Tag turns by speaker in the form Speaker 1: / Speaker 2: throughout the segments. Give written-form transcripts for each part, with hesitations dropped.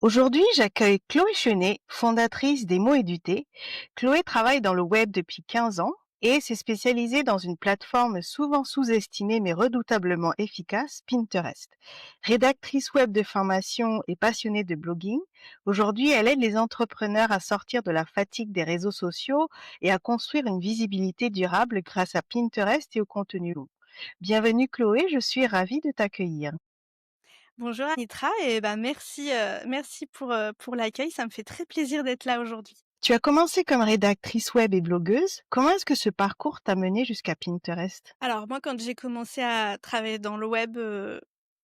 Speaker 1: Aujourd'hui, j'accueille Chloé Chenet, fondatrice des mots et du thé. Chloé travaille dans le web depuis 15 ans et s'est spécialisée dans une plateforme souvent sous-estimée mais redoutablement efficace, Pinterest. Rédactrice web de formation et passionnée de blogging, aujourd'hui elle aide les entrepreneurs à sortir de la fatigue des réseaux sociaux et à construire une visibilité durable grâce à Pinterest et au contenu long. Bienvenue Chloé, je suis ravie de t'accueillir.
Speaker 2: Bonjour Anitra et bah, merci pour l'accueil, ça me fait très plaisir d'être là aujourd'hui.
Speaker 1: Tu as commencé comme rédactrice web et blogueuse. Comment est-ce que ce parcours t'a menée jusqu'à Pinterest?
Speaker 2: Alors moi, quand j'ai commencé à travailler dans le web,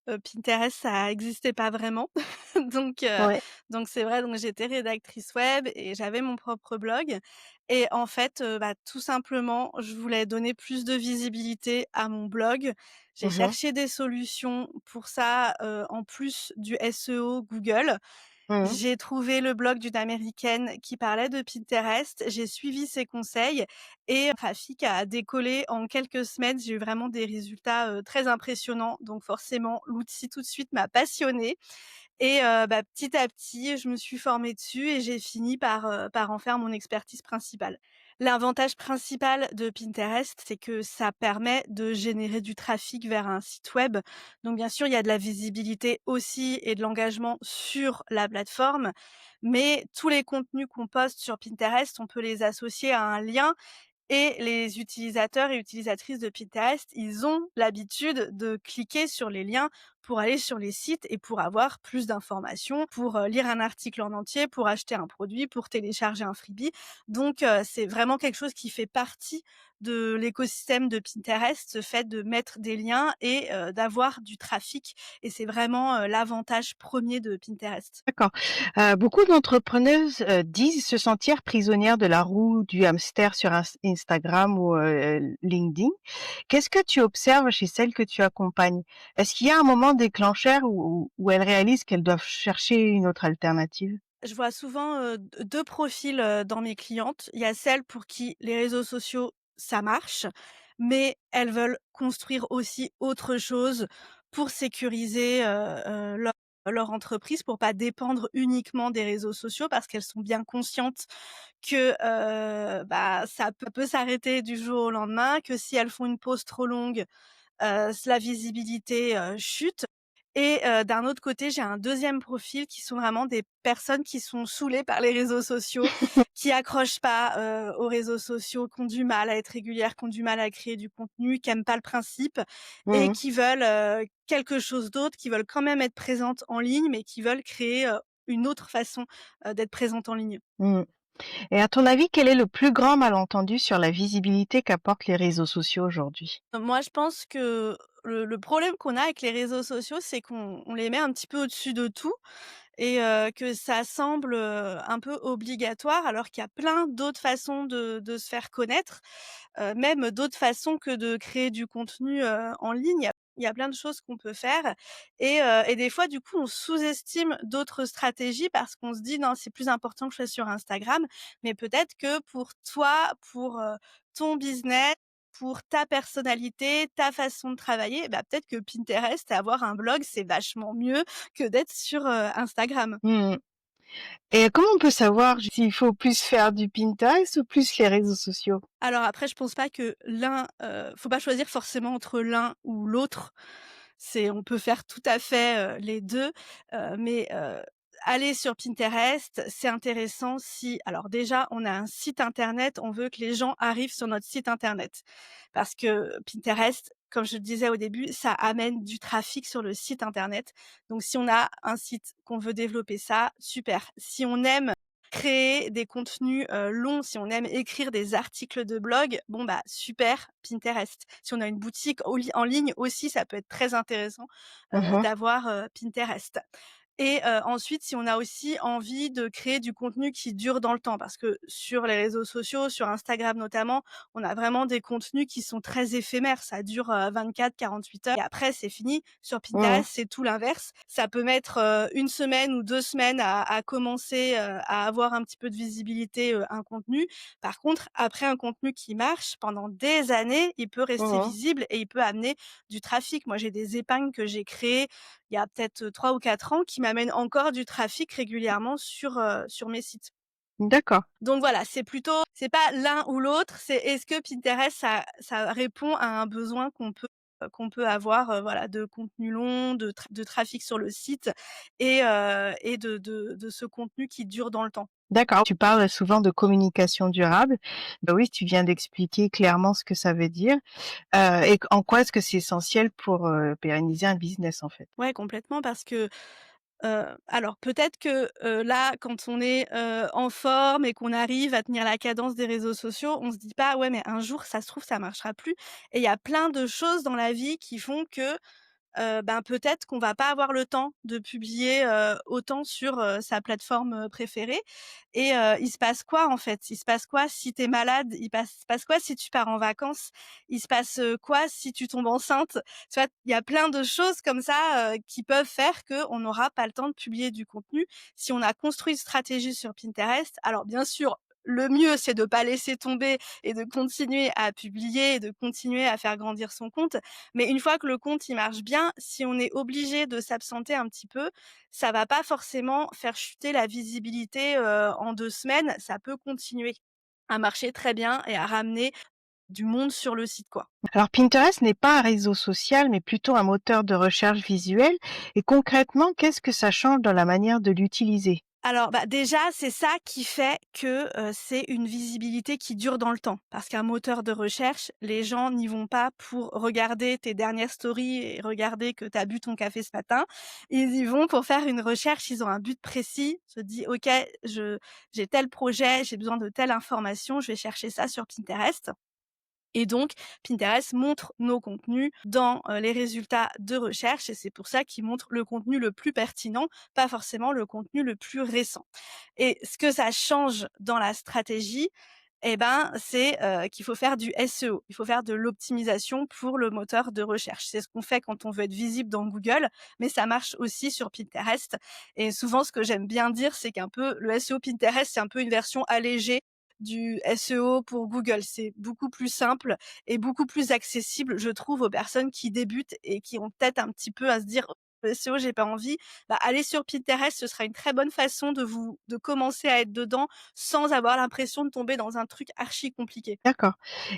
Speaker 2: Pinterest, ça existait pas vraiment. Donc heu,
Speaker 1: Ouais.
Speaker 2: donc c'est vrai, donc j'étais rédactrice web et j'avais mon propre blog et en fait, bah, tout simplement, je voulais donner plus de visibilité à mon blog. J'ai
Speaker 1: Mmh.
Speaker 2: cherché des solutions pour ça, en plus du SEO Google.
Speaker 1: Mmh.
Speaker 2: J'ai trouvé le blog d'une américaine qui parlait de Pinterest, j'ai suivi ses conseils et le trafic a décollé en quelques semaines. J'ai eu vraiment des résultats, très impressionnants, donc forcément l'outil tout de suite m'a passionnée et bah, petit à petit, je me suis formée dessus et j'ai fini par en faire mon expertise principale. L'avantage principal de Pinterest, c'est que ça permet de générer du trafic vers un site web. Donc bien sûr, il y a de la visibilité aussi et de l'engagement sur la plateforme, mais tous les contenus qu'on poste sur Pinterest, on peut les associer à un lien et les utilisateurs et utilisatrices de Pinterest, ils ont l'habitude de cliquer sur les liens pour aller sur les sites et pour avoir plus d'informations, pour, lire un article en entier, pour acheter un produit, pour télécharger un freebie. Donc c'est vraiment quelque chose qui fait partie de l'écosystème de Pinterest, ce fait de mettre des liens et d'avoir du trafic et c'est vraiment, l'avantage premier de Pinterest.
Speaker 1: D'accord. Beaucoup d'entrepreneuses, disent se sentir prisonnières de la roue du hamster sur Instagram ou, LinkedIn. Qu'est-ce que tu observes chez celles que tu accompagnes? Est-ce qu'il y a un moment déclencheur où elles réalisent qu'elles doivent chercher une autre alternative?
Speaker 2: Je vois souvent, 2 profils, dans mes clientes. Il y a celles pour qui les réseaux sociaux, ça marche, mais elles veulent construire aussi autre chose pour sécuriser, leur entreprise, pour pas dépendre uniquement des réseaux sociaux parce qu'elles sont bien conscientes que, bah, ça peut s'arrêter du jour au lendemain, que si elles font une pause trop longue, la visibilité, chute et d'un autre côté, j'ai un deuxième profil qui sont vraiment des personnes qui sont saoulées par les réseaux sociaux, qui accrochent pas, aux réseaux sociaux, qui ont du mal à être régulières, qui ont du mal à créer du contenu, qui aiment pas le principe et
Speaker 1: Mmh.
Speaker 2: qui veulent, quelque chose d'autre, qui veulent quand même être présentes en ligne, mais qui veulent créer, une autre façon, d'être présentes en ligne.
Speaker 1: Mmh. Et à ton avis, quel est le plus grand malentendu sur la visibilité qu'apportent les réseaux sociaux aujourd'hui?
Speaker 2: Moi, je pense que le problème qu'on a avec les réseaux sociaux, c'est qu'on les met un petit peu au-dessus de tout et que ça semble, un peu obligatoire alors qu'il y a plein d'autres façons de se faire connaître, même d'autres façons que de créer du contenu, en ligne. Il y a plein de choses qu'on peut faire et des fois, du coup, on sous-estime d'autres stratégies parce qu'on se dit: «Non, c'est plus important que je sois sur Instagram». Mais peut-être que pour toi, pour, ton business, pour ta personnalité, ta façon de travailler, bah, peut-être que Pinterest et avoir un blog, c'est vachement mieux que d'être sur, Instagram.
Speaker 1: Mmh. Et comment on peut savoir s'il faut plus faire du Pinterest ou plus les réseaux sociaux?
Speaker 2: Alors après, je pense pas que faut pas choisir forcément entre l'un ou l'autre. On peut faire tout à fait, les 2, mais aller sur Pinterest, c'est intéressant si alors déjà, on a un site internet, on veut que les gens arrivent sur notre site internet. Parce que Pinterest, comme je le disais au début, ça amène du trafic sur le site internet. Donc si on a un site qu'on veut développer ça, super. Si on aime créer des contenus, longs, si on aime écrire des articles de blog, bon, bah, super, Pinterest. Si on a une boutique en ligne aussi, ça peut être très intéressant,
Speaker 1: Mmh.
Speaker 2: d'avoir, Pinterest et ensuite, si on a aussi envie de créer du contenu qui dure dans le temps, parce que sur les réseaux sociaux, sur Instagram notamment, on a vraiment des contenus qui sont très éphémères. Ça dure, 24-48 heures et après c'est fini. Sur
Speaker 1: Mmh.
Speaker 2: Pinterest, c'est tout l'inverse. Ça peut mettre, 1 semaine ou 2 semaines à commencer, à avoir un petit peu de visibilité, un contenu. Par contre, après un contenu qui marche pendant des années, il peut rester
Speaker 1: Mmh.
Speaker 2: visible et il peut amener du trafic. Moi, j'ai des épingles que j'ai créées il y a peut-être, 3 ou 4 ans qui m'amène encore du trafic régulièrement sur mes sites.
Speaker 1: D'accord.
Speaker 2: Donc voilà, c'est pas l'un ou l'autre, c'est est-ce que Pinterest ça répond à un besoin qu'on peut avoir, voilà, de contenu long, de trafic sur le site et de ce contenu qui dure dans le temps.
Speaker 1: D'accord. Tu parles souvent de communication durable. Bah oui, tu viens d'expliquer clairement ce que ça veut dire, et en quoi est-ce que c'est essentiel pour, pérenniser un business, en fait?
Speaker 2: Ouais, complètement parce que, alors peut-être que, là, quand on est, en forme et qu'on arrive à tenir la cadence des réseaux sociaux, on se dit pas: «Ouais, mais un jour, ça se trouve, ça marchera plus» et il y a plein de choses dans la vie qui font que ben, peut-être qu'on va pas avoir le temps de publier, autant sur, sa plateforme, préférée et il se passe quoi, en fait? Il se passe quoi si tu es malade? Il se passe quoi si tu pars en vacances? Il se passe, quoi si tu tombes enceinte? Tu vois? Il y a plein de choses comme ça, qui peuvent faire qu'on n'aura pas le temps de publier du contenu. Si on a construit une stratégie sur Pinterest, alors bien sûr, le mieux, c'est de pas laisser tomber et de continuer à publier et de continuer à faire grandir son compte. Mais une fois que le compte, il marche bien, si on est obligé de s'absenter un petit peu, ça va pas forcément faire chuter la visibilité, en 2 semaines. Ça peut continuer à marcher très bien et à ramener du monde sur le site, quoi.
Speaker 1: Alors Pinterest n'est pas un réseau social, mais plutôt un moteur de recherche visuelle et concrètement, qu'est-ce que ça change dans la manière de l'utiliser?
Speaker 2: Alors, bah, déjà, c'est ça qui fait que, c'est une visibilité qui dure dans le temps. Parce qu'un moteur de recherche, les gens n'y vont pas pour regarder tes dernières stories et regarder que tu as bu ton café ce matin. Ils y vont pour faire une recherche, ils ont un but précis, se dit: «OK, je j'ai tel projet, j'ai besoin de telle information, je vais chercher ça sur Pinterest». Et donc, Pinterest montre nos contenus dans, les résultats de recherche et c'est pour ça qu'il montre le contenu le plus pertinent, pas forcément le contenu le plus récent. Et ce que ça change dans la stratégie, eh ben, c'est, qu'il faut faire du SEO. Il faut faire de l'optimisation pour le moteur de recherche. C'est ce qu'on fait quand on veut être visible dans Google, mais ça marche aussi sur Pinterest et souvent ce que j'aime bien dire, c'est qu'un peu le SEO Pinterest, c'est un peu une version allégée du SEO pour Google. C'est beaucoup plus simple et beaucoup plus accessible, je trouve, aux personnes qui débutent et qui ont peut-être un petit peu à se dire: «Le SEO, j'ai pas envie». Bah, aller sur Pinterest, ce sera une très bonne façon de commencer à être dedans sans avoir l'impression de tomber dans un truc archi compliqué.
Speaker 1: D'accord.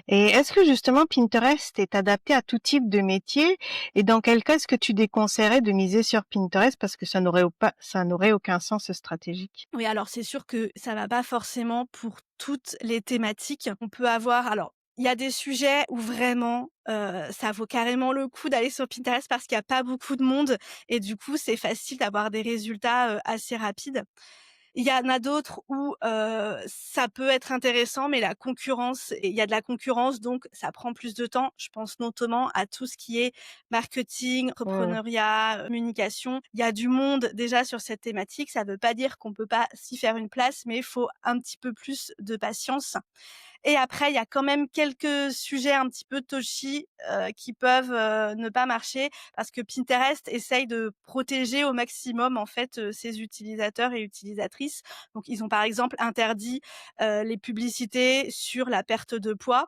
Speaker 1: Et est-ce que justement Pinterest est adapté à tout type de métier? Et dans quel cas est-ce que tu déconseillerais de miser sur Pinterest parce que ça n'aurait aucun sens stratégique?
Speaker 2: Oui, alors c'est sûr que ça va pas forcément pour toutes les thématiques. On peut avoir alors, il y a des sujets où vraiment, ça vaut carrément le coup d'aller sur Pinterest parce qu'il y a pas beaucoup de monde et du coup, c'est facile d'avoir des résultats, assez rapides. Il y en a d'autres où, ça peut être intéressant, mais la concurrence et il y a de la concurrence, donc ça prend plus de temps. Je pense notamment à tout ce qui est marketing,
Speaker 1: Mmh.
Speaker 2: entrepreneuriat, communication. Il y a du monde déjà sur cette thématique. Ça ne veut pas dire qu'on peut pas s'y faire une place, mais il faut un petit peu plus de patience. Et après, il y a quand même quelques sujets un petit peu touchy, qui peuvent, ne pas marcher parce que Pinterest essaye de protéger au maximum, en fait, ses utilisateurs et utilisatrices. Donc ils ont, par exemple, interdit, les publicités sur la perte de poids.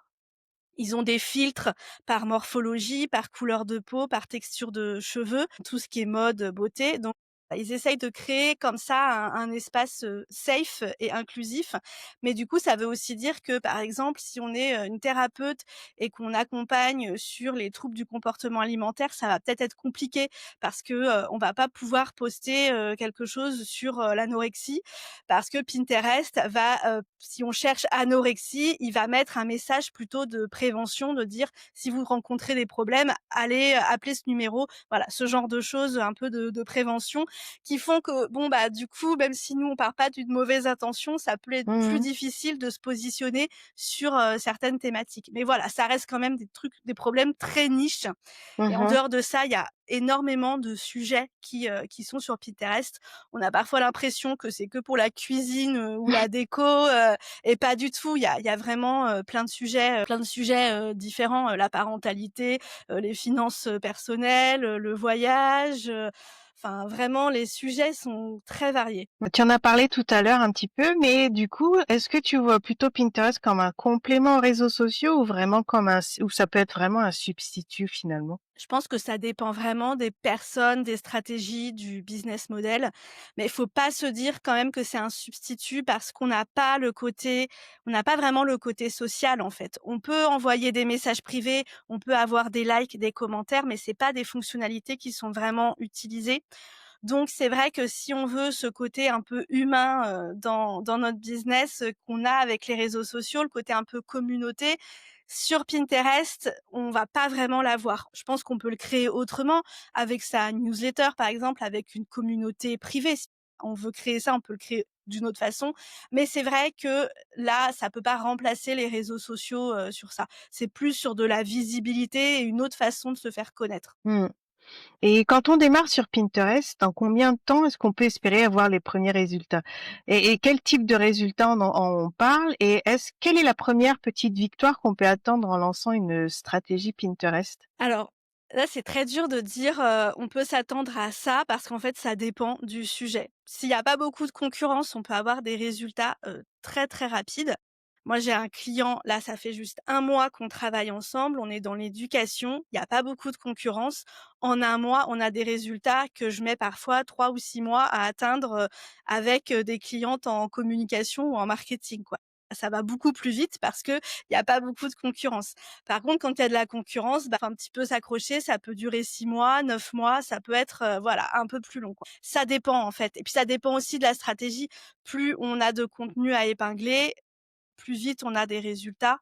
Speaker 2: Ils ont des filtres par morphologie, par couleur de peau, par texture de cheveux, tout ce qui est mode, beauté. Donc, bah, ils essayent de créer comme ça un espace, safe et inclusif. Mais du coup, ça veut aussi dire que, par exemple, si on est, une thérapeute et qu'on accompagne, sur les troubles du comportement alimentaire, ça va peut-être être compliqué parce que, on va pas pouvoir poster, quelque chose sur, l'anorexie parce que Pinterest va, si on cherche anorexie, il va mettre un message plutôt de prévention, de dire: «Si vous rencontrez des problèmes, allez, appeler ce numéro». Voilà, ce genre de choses, un peu de prévention qui font que bon, bah, du coup, même si nous on part pas d'une mauvaise intention, ça peut être plus
Speaker 1: Mmh.
Speaker 2: difficile de se positionner sur, certaines thématiques. Mais voilà, ça reste quand même des problèmes très niches et en
Speaker 1: Mmh.
Speaker 2: dehors de ça, il y a énormément de sujets qui sont sur Pinterest. On a parfois l'impression que c'est que pour la cuisine, ou la déco, et pas du tout. Il y a vraiment, plein de sujets, différents, la parentalité, les finances, personnelles, le voyage, enfin vraiment les sujets sont très variés.
Speaker 1: Tu en as parlé tout à l'heure un petit peu, mais du coup, est-ce que tu vois plutôt Pinterest comme un complément aux réseaux sociaux ou vraiment comme ou ça peut être vraiment un substitut finalement?
Speaker 2: Je pense que ça dépend vraiment des personnes, des stratégies, du business model, mais il faut pas se dire quand même que c'est un substitut parce on n'a pas vraiment le côté social, en fait. On peut envoyer des messages privés, on peut avoir des likes, des commentaires, mais c'est pas des fonctionnalités qui sont vraiment utilisées. Donc c'est vrai que si on veut ce côté un peu humain, dans notre business, qu'on a avec les réseaux sociaux, le côté un peu communauté, sur Pinterest, on va pas vraiment l'avoir. Je pense qu'on peut le créer autrement, avec sa newsletter par exemple, avec une communauté privée. Si on veut créer ça, on peut le créer d'une autre façon, mais c'est vrai que là, ça peut pas remplacer les réseaux sociaux, sur ça. C'est plus sur de la visibilité et une autre façon de se faire connaître.
Speaker 1: Mmh. Et quand on démarre sur Pinterest, en combien de temps est-ce qu'on peut espérer avoir les premiers résultats? Et quel type de résultats on parle? Et quelle est la première petite victoire qu'on peut attendre en lançant une stratégie Pinterest?
Speaker 2: Alors, là, c'est très dur de dire, on peut s'attendre à ça parce qu'en fait, ça dépend du sujet. S'il y a pas beaucoup de concurrence, on peut avoir des résultats, très, très rapides. Moi, j'ai un client, là, ça fait juste 1 mois qu'on travaille ensemble, on est dans l'éducation, il y a pas beaucoup de concurrence. En 1 mois, on a des résultats que je mets parfois 3 ou 6 mois à atteindre, avec, des clientes en communication ou en marketing, quoi. Ça va beaucoup plus vite parce qu'il y a pas beaucoup de concurrence. Par contre, quand il y a de la concurrence, bah, faut un petit peu s'accrocher, ça peut durer 6 mois, 9 mois, ça peut être, voilà, un peu plus long, quoi. Ça dépend, en fait, et puis ça dépend aussi de la stratégie. Plus on a de contenu à épingler, plus vite on a des résultats.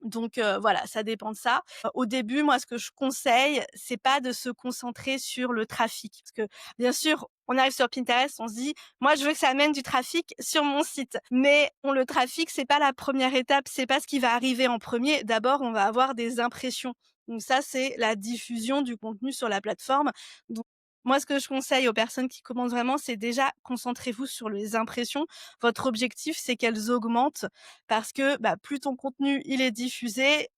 Speaker 2: Donc voilà, ça dépend de ça. Au début, moi, ce que je conseille, c'est pas de se concentrer sur le trafic. Parce que, bien sûr, on arrive sur Pinterest, on se dit: «Moi, je veux que ça amène du trafic sur mon site». Mais le trafic, c'est pas la première étape, c'est pas ce qui va arriver en premier. D'abord, on va avoir des impressions. Donc ça, c'est la diffusion du contenu sur la plateforme. Donc moi, ce que je conseille aux personnes qui commencent vraiment, c'est déjà concentrez-vous sur les impressions. Votre objectif, c'est qu'elles augmentent parce que, bah, plus ton contenu il est diffusé,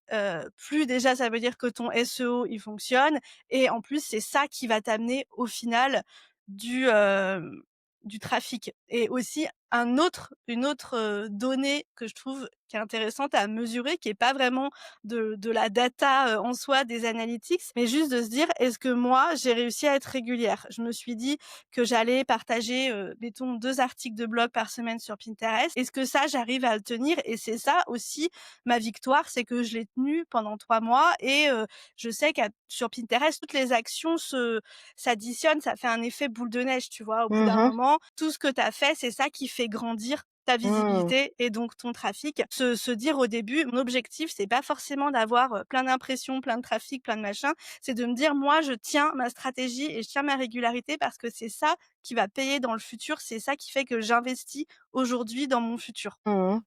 Speaker 2: plus déjà ça veut dire que ton SEO il fonctionne, et en plus c'est ça qui va t'amener au final du, du trafic. Et aussi une autre, donnée que je trouve qui est intéressante à mesurer, qui est pas vraiment de la data, en soi, des analytics, mais juste de se dire: «Est-ce que moi j'ai réussi à être régulière?» Je me suis dit que j'allais partager, mettons 2 articles de blog par semaine sur Pinterest. Est-ce que ça, j'arrive à le tenir? Et c'est ça aussi ma victoire, c'est que je l'ai tenu pendant 3 mois, et je sais qu'à sur Pinterest, toutes les actions s'additionnent, ça fait un effet boule de neige, tu vois? Au bout d'un
Speaker 1: Mmh.
Speaker 2: moment, tout ce que tu as fait, c'est ça qui fait grandir ta
Speaker 1: Mmh.
Speaker 2: visibilité et donc ton trafic. Se dire au début: «Mon objectif, c'est pas forcément d'avoir, plein d'impressions, plein de trafic, plein de machin». C'est de me dire: «Moi, je tiens ma stratégie et je tiens ma régularité parce que c'est ça qui va payer dans le futur, c'est ça qui fait que j'investis aujourd'hui dans mon futur».
Speaker 1: Mmh.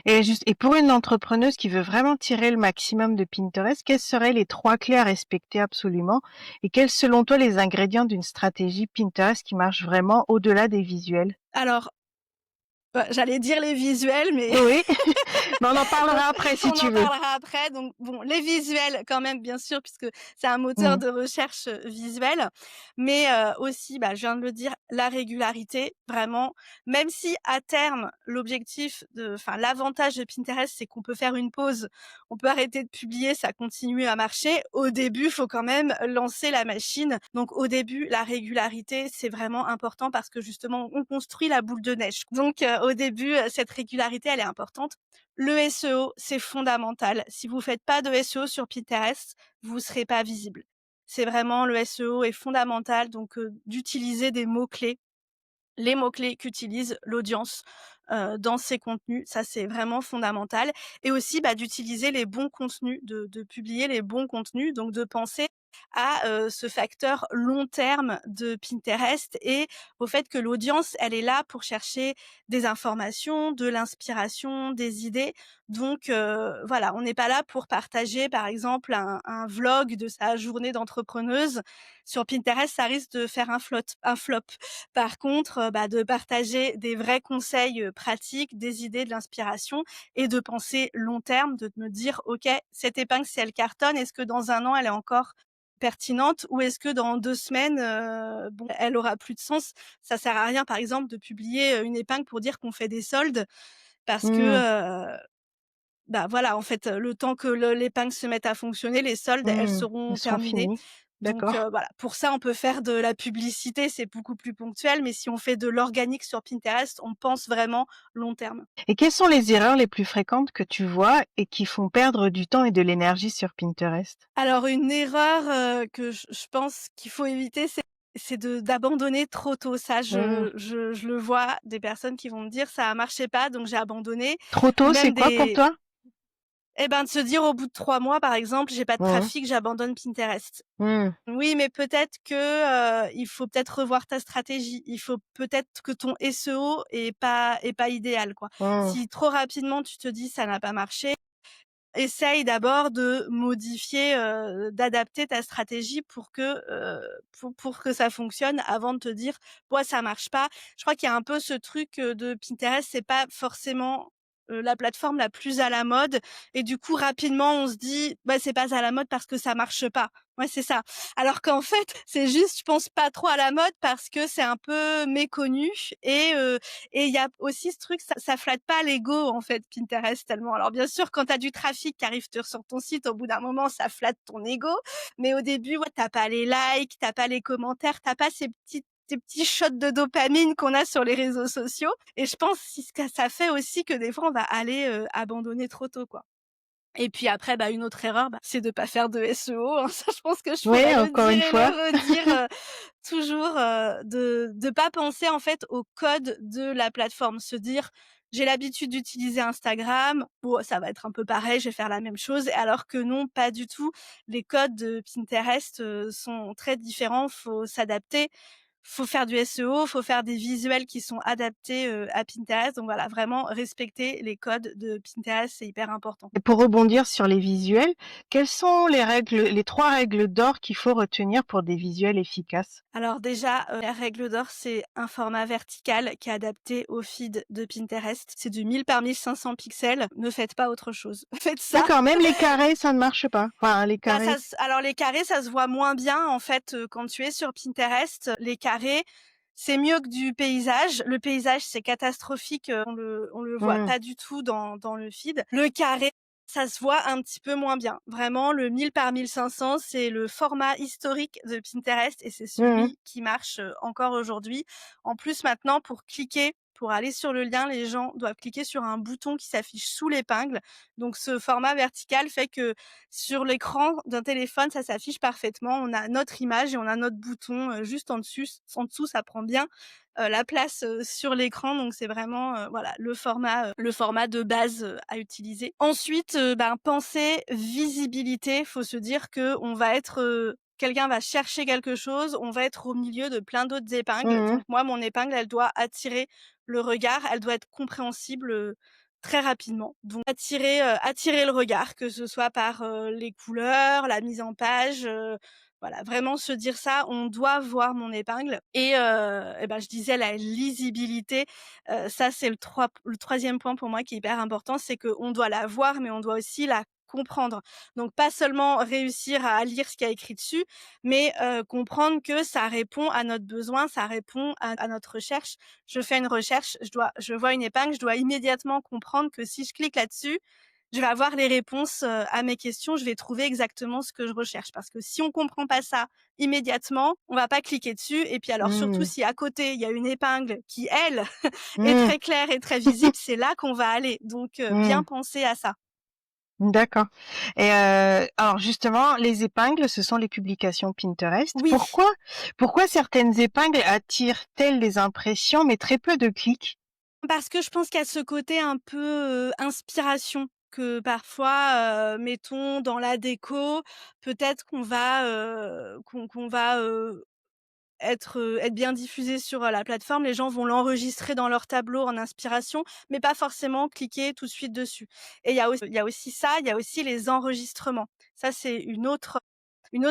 Speaker 1: Et pour une entrepreneuse qui veut vraiment tirer le maximum de Pinterest, quelles seraient les 3 clés à respecter absolument? Et quels, selon toi, les ingrédients d'une stratégie Pinterest qui marche vraiment au-delà des visuels?
Speaker 2: Alors, j'allais dire les visuels, mais
Speaker 1: Oui, mais on en
Speaker 2: donc
Speaker 1: parlera après si
Speaker 2: on
Speaker 1: tu
Speaker 2: en
Speaker 1: veux.
Speaker 2: parlera après. Donc bon, les visuels quand même, bien sûr, puisque c'est un moteur
Speaker 1: Mmh.
Speaker 2: de recherche, visuel, mais aussi, bah, je viens de le dire, la régularité, vraiment. Même si à terme, l'avantage de Pinterest, c'est qu'on peut faire une pause, on peut arrêter de publier, ça continue à marcher. Au début, il faut quand même lancer la machine. Donc au début, la régularité, c'est vraiment important parce que justement, on construit la boule de neige. Donc au début, cette régularité, elle est importante. Le SEO, c'est fondamental. Si vous faites pas de SEO sur Pinterest, vous serez pas visible. C'est vraiment le SEO est fondamental, donc d'utiliser des mots-clés, les mots-clés qu'utilise l'audience, dans ses contenus, ça c'est vraiment fondamental. Et aussi, bah, d'utiliser les bons contenus, de publier les bons contenus, donc de penser à, ce facteur long terme de Pinterest et au fait que l'audience, elle est là pour chercher des informations, de l'inspiration, des idées. Donc voilà, on n'est pas là pour partager, par exemple, un vlog de sa journée d'entrepreneuse. Sur Pinterest, ça risque de faire un flop. Par contre, bah, de partager des vrais conseils, pratiques, des idées, de l'inspiration, et de penser long terme, de me dire: «OK, cette épingle, si elle cartonne, est-ce que dans 1 an, elle est encore pertinente, ou est-ce que dans 2 semaines, bon, elle aura plus de sens?» Ça sert à rien, par exemple, de publier, une épingle pour dire qu'on fait des soldes parce que,
Speaker 1: Mmh.
Speaker 2: bah, voilà, en fait, le temps que l'épingle se mette à fonctionner, les soldes, elles
Speaker 1: Mmh. Elles
Speaker 2: seront
Speaker 1: seront
Speaker 2: terminées.
Speaker 1: finies.
Speaker 2: Donc
Speaker 1: D'accord.
Speaker 2: voilà, pour ça, on peut faire de la publicité, c'est beaucoup plus ponctuel, mais si on fait de l'organique sur Pinterest, on pense vraiment long terme.
Speaker 1: Et quelles sont les erreurs les plus fréquentes que tu vois et qui font perdre du temps et de l'énergie sur Pinterest?
Speaker 2: Alors une erreur, que je pense qu'il faut éviter, c'est d'abandonner trop tôt. Ça,
Speaker 1: Mmh.
Speaker 2: je le vois, des personnes qui vont me dire: «Ça a marché pas, donc j'ai abandonné»,
Speaker 1: Trop
Speaker 2: ou
Speaker 1: tôt, c'est
Speaker 2: même
Speaker 1: quoi pour
Speaker 2: des
Speaker 1: toi?
Speaker 2: eh ben, de se dire au bout de 3 mois, par exemple: «J'ai pas de
Speaker 1: Mmh.
Speaker 2: trafic, j'abandonne Pinterest».
Speaker 1: Mmh.
Speaker 2: Oui, mais peut-être que, il faut peut-être revoir ta stratégie. Il faut peut-être que ton SEO est pas idéal, quoi.
Speaker 1: Mmh.
Speaker 2: Si trop rapidement tu te dis: «Ça n'a pas marché», essaye d'abord de modifier, d'adapter ta stratégie pour que ça fonctionne avant de te dire: «Ouais, ça marche pas». Je crois qu'il y a un peu ce truc, de Pinterest, c'est pas forcément, la plateforme la plus à la mode et du coup rapidement on se dit: «Bah, c'est pas à la mode parce que ça marche pas». Ouais, c'est ça. Alors qu'en fait, c'est juste, je pense, pas trop à la mode parce que c'est un peu méconnu et il y a aussi ce truc, ça flatte pas l'ego, en fait, Pinterest, tellement. Alors bien sûr, quand tu as du trafic qui arrive sur ton site, au bout d'un moment, ça flatte ton ego, mais au début, ouais, tu pas les likes, tu pas les commentaires, tu pas ces petits shots de dopamine qu'on a sur les réseaux sociaux et je pense si ce que ça fait aussi que des fois, on va aller, abandonner trop tôt, quoi. Et puis après, bah, une autre erreur, bah, c'est de pas faire de SEO, hein. Ça, je pense que je
Speaker 1: Oui,
Speaker 2: pourrais le
Speaker 1: encore
Speaker 2: dire
Speaker 1: une
Speaker 2: et le
Speaker 1: fois.
Speaker 2: redire, toujours, de pas penser, en fait, au code de la plateforme. Se dire: «J'ai l'habitude d'utiliser Instagram, bon, ça va être un peu pareil, je vais faire la même chose», alors que non, pas du tout. Les codes de Pinterest, sont très différents, faut s'adapter. Faut faire du SEO, faut faire des visuels qui sont adaptés, à Pinterest. Donc voilà, vraiment respecter les codes de Pinterest, c'est hyper important.
Speaker 1: Et pour rebondir sur les visuels, quelles sont les 3 règles d'or qu'il faut retenir pour des visuels efficaces?
Speaker 2: Alors déjà, la règle d'or, c'est un format vertical qui est adapté au feed de Pinterest. C'est du 1000 par 1500 pixels. Ne faites pas autre chose. Faites ça.
Speaker 1: D'accord, même les carrés, ça ne marche pas? Enfin, les
Speaker 2: Bah,
Speaker 1: carrés.
Speaker 2: alors les carrés, ça se voit moins bien en fait, quand tu es sur Pinterest. Les carrés, c'est mieux que du paysage. Le paysage, c'est catastrophique, on le voit
Speaker 1: Mmh.
Speaker 2: pas du tout dans le feed. Le carré, ça se voit un petit peu moins bien. Vraiment, le 1000 par 1500, c'est le format historique de Pinterest et c'est
Speaker 1: Mmh mh.
Speaker 2: celui qui marche, encore aujourd'hui. En plus, maintenant, pour aller sur le lien, les gens doivent cliquer sur un bouton qui s'affiche sous l'épingle. Donc ce format vertical fait que sur l'écran d'un téléphone, ça s'affiche parfaitement. On a notre image et on a notre bouton, juste en dessous, ça prend bien, la place, sur l'écran. Donc c'est vraiment, voilà, le format de base, à utiliser. Ensuite, ben, penser visibilité. Faut se dire qu'on va être, quelqu'un va chercher quelque chose, on va être au milieu de plein d'autres épingles.
Speaker 1: Mmh.
Speaker 2: Donc moi, mon épingle, elle doit attirer le regard, elle doit être compréhensible, très rapidement. Donc attirer le regard, que ce soit par, les couleurs, la mise en page, voilà, vraiment se dire ça: «On doit voir mon épingle» et ben, je disais la lisibilité, ça c'est le 3e point pour moi qui est hyper important, c'est qu'on doit la voir, mais on doit aussi la comprendre. Donc pas seulement réussir à lire ce qu'il y a écrit dessus, mais comprendre que ça répond à notre besoin, ça répond à notre recherche. Je fais une recherche, je vois une épingle, je dois immédiatement comprendre que si je clique là-dessus, je vais avoir les réponses, à mes questions, je vais trouver exactement ce que je recherche. Parce que si on comprend pas ça immédiatement, on va pas cliquer dessus et puis alors surtout
Speaker 1: Mmh.
Speaker 2: si à côté, il y a une épingle qui elle est
Speaker 1: Mmh.
Speaker 2: très claire et très visible, c'est là qu'on va aller. Donc bien
Speaker 1: Mmh.
Speaker 2: penser à ça.
Speaker 1: D'accord et alors justement, les épingles, ce sont les publications Pinterest.
Speaker 2: Oui.
Speaker 1: Pourquoi certaines épingles attirent-elles les impressions mais très peu de clics?
Speaker 2: Parce que je pense qu'il y a ce côté un peu, inspiration que parfois, mettons dans la déco, peut-être qu'on va, être bien diffusé sur, la plateforme. Les gens vont l'enregistrer dans leur tableau en inspiration, mais pas forcément cliquer tout de suite dessus et il y a aussi ça, il y a aussi les enregistrements. Ça, c'est une autre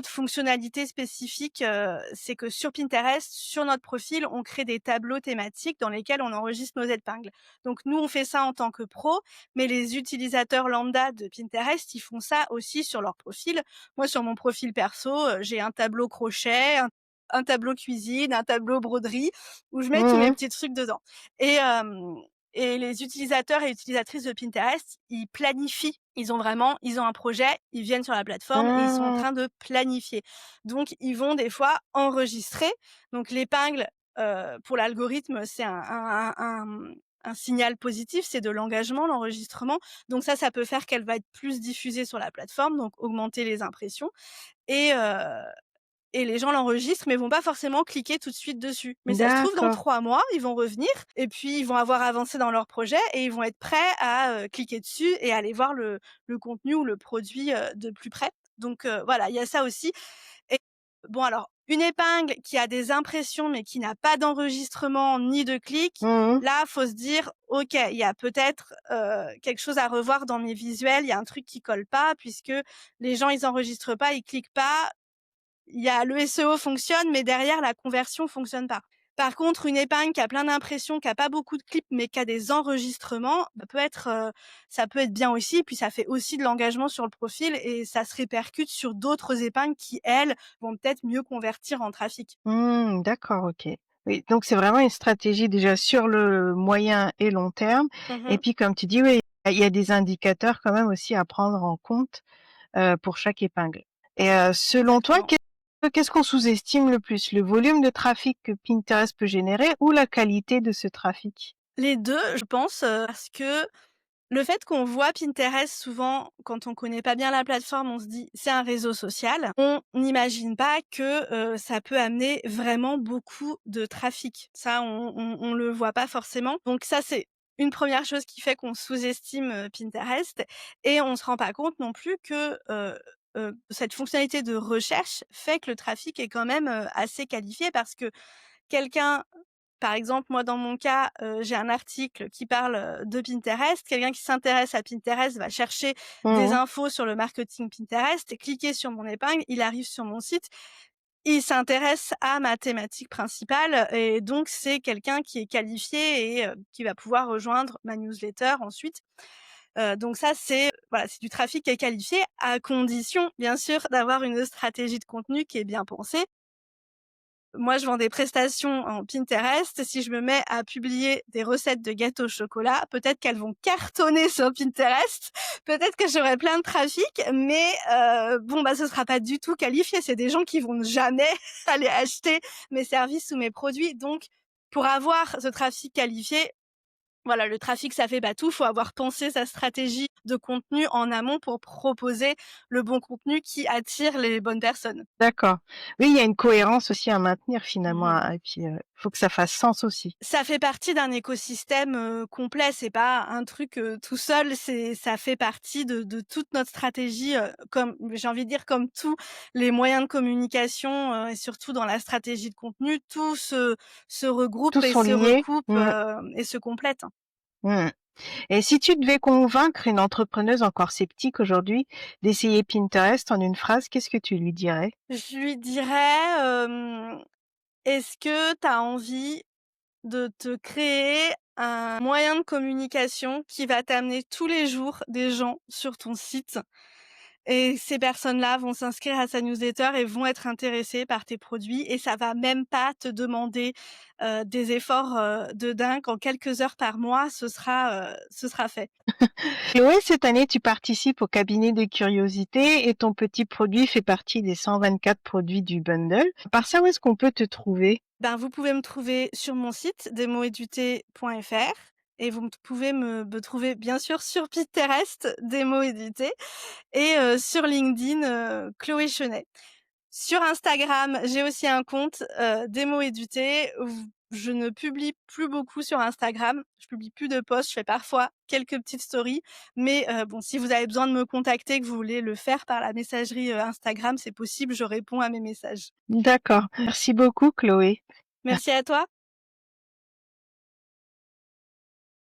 Speaker 2: fonctionnalité spécifique, c'est que sur Pinterest, sur notre profil, on crée des tableaux thématiques dans lesquels on enregistre nos épingles. Donc nous, on fait ça en tant que pro, mais les utilisateurs lambda de Pinterest, ils font ça aussi sur leur profil. Moi, sur mon profil perso, j'ai un tableau crochet, un tableau cuisine, un tableau broderie où je mets tous mes
Speaker 1: Mmh.
Speaker 2: petits trucs dedans et et les utilisateurs et utilisatrices de Pinterest, ils planifient. Ils ont un projet, ils viennent sur la plateforme et ils sont en
Speaker 1: Mmh,
Speaker 2: train de planifier. Donc ils vont des fois enregistrer. Donc l'épingle, pour l'algorithme, c'est un signal positif, c'est de l'engagement, l'enregistrement. Donc ça peut faire qu'elle va être plus diffusée sur la plateforme, donc augmenter les impressions et heu et les gens l'enregistrent, mais vont pas forcément cliquer tout de suite dessus. Mais ça se trouve, dans
Speaker 1: d'accord.
Speaker 2: 3 mois, ils vont revenir et puis ils vont avoir avancé dans leur projet et ils vont être prêts à, cliquer dessus et aller voir le contenu ou le produit, de plus près. Donc voilà, il y a ça aussi. Et bon, alors, une épingle qui a des impressions, mais qui n'a pas d'enregistrement ni de clics,
Speaker 1: Mmh.
Speaker 2: là, faut se dire: «OK, il y a peut-être, quelque chose à revoir dans mes visuels, il y a un truc qui colle pas puisque les gens, ils enregistrent pas, ils cliquent pas, il y a le SEO fonctionne, mais derrière la conversion fonctionne pas. Par contre, une épingle qui a plein d'impressions, qui a pas beaucoup de clips, mais qui a des enregistrements, ça peut être bien aussi. Puis ça fait aussi de l'engagement sur le profil et ça se répercute sur d'autres épingles qui, elles, vont peut-être mieux convertir en trafic.
Speaker 1: Mmh, d'accord, OK. Oui, donc c'est vraiment une stratégie déjà sur le moyen et long terme et
Speaker 2: Mmh.
Speaker 1: puis comme tu dis, oui, il y a des indicateurs quand même aussi à prendre en compte, pour chaque épingle et selon toi,
Speaker 2: Exactement.
Speaker 1: qu'est-ce qu'on sous-estime le plus? Le volume de trafic que Pinterest peut générer ou la qualité de ce trafic?
Speaker 2: Les 2, je pense, parce que le fait qu'on voit Pinterest souvent, quand on connaît pas bien la plateforme, on se dit: «C'est un réseau social». On n'imagine pas que, ça peut amener vraiment beaucoup de trafic. Ça, on le voit pas forcément. Donc ça, c'est une première chose qui fait qu'on sous-estime, Pinterest et on se rend pas compte non plus que, cette fonctionnalité de recherche fait que le trafic est quand même, assez qualifié parce que quelqu'un par exemple, moi, dans mon cas, j'ai un article qui parle, de Pinterest. Quelqu'un qui s'intéresse à Pinterest va chercher des
Speaker 1: Mmh.
Speaker 2: infos sur le marketing Pinterest, cliquer sur mon épingle, il arrive sur mon site, il s'intéresse à ma thématique principale et donc c'est quelqu'un qui est qualifié et qui va pouvoir rejoindre ma newsletter ensuite. Donc ça, voilà, c'est du trafic qui est qualifié à condition, bien sûr, d'avoir une stratégie de contenu qui est bien pensée. Moi, je vends des prestations en Pinterest. Si je me mets à publier des recettes de gâteaux au chocolat, peut-être qu'elles vont cartonner sur Pinterest. Peut-être que j'aurai plein de trafic, mais bon, bah, ce sera pas du tout qualifié. C'est des gens qui vont jamais aller acheter mes services ou mes produits. Donc, pour avoir ce trafic qualifié, voilà, le trafic, ça fait pas tout. Faut avoir pensé sa stratégie de contenu en amont pour proposer le bon contenu qui attire les bonnes personnes.
Speaker 1: D'accord. Oui, il y a une cohérence aussi à maintenir finalement,
Speaker 2: Mmh.
Speaker 1: et puis, faut que ça fasse sens aussi.
Speaker 2: Ça fait partie d'un écosystème, complet, c'est pas un truc, tout seul, ça fait partie de toute notre stratégie, comme j'ai envie de dire comme tous les moyens de communication, et surtout dans la stratégie de contenu, tout se regroupe
Speaker 1: Tous
Speaker 2: et
Speaker 1: sont
Speaker 2: se
Speaker 1: liés.
Speaker 2: recoupe,
Speaker 1: Mmh,
Speaker 2: et se complète.
Speaker 1: mmh. Et si tu devais convaincre une entrepreneuse encore sceptique aujourd'hui d'essayer Pinterest en une phrase, qu'est-ce que tu lui dirais?
Speaker 2: Je lui dirais, «Est-ce que tu as envie de te créer un moyen de communication qui va t'amener tous les jours des gens sur ton site?» Et ces personnes-là vont s'inscrire à sa newsletter et vont être intéressées par tes produits et ça va même pas te demander, des efforts, de dingue. En quelques heures par mois, ce sera fait.
Speaker 1: Chloé, cette année, tu participes au cabinet des curiosités et ton petit produit fait partie des 124 produits du bundle. Par ça, où est-ce qu'on peut te trouver?
Speaker 2: Ben, vous pouvez me trouver sur mon site desmotsédutés.fr et vous pouvez me trouver bien sûr sur Pinterest, Des mots édutés et sur LinkedIn, Chloé Chenet. Sur Instagram, j'ai aussi un compte, des mots édutés. Je ne publie plus beaucoup sur Instagram. Je publie plus de posts. Je fais parfois quelques petites stories, mais bon, si vous avez besoin de me contacter, que vous voulez le faire par la messagerie, Instagram, c'est possible, je réponds à mes messages.
Speaker 1: D'accord. Merci beaucoup, Chloé.
Speaker 2: Merci à toi.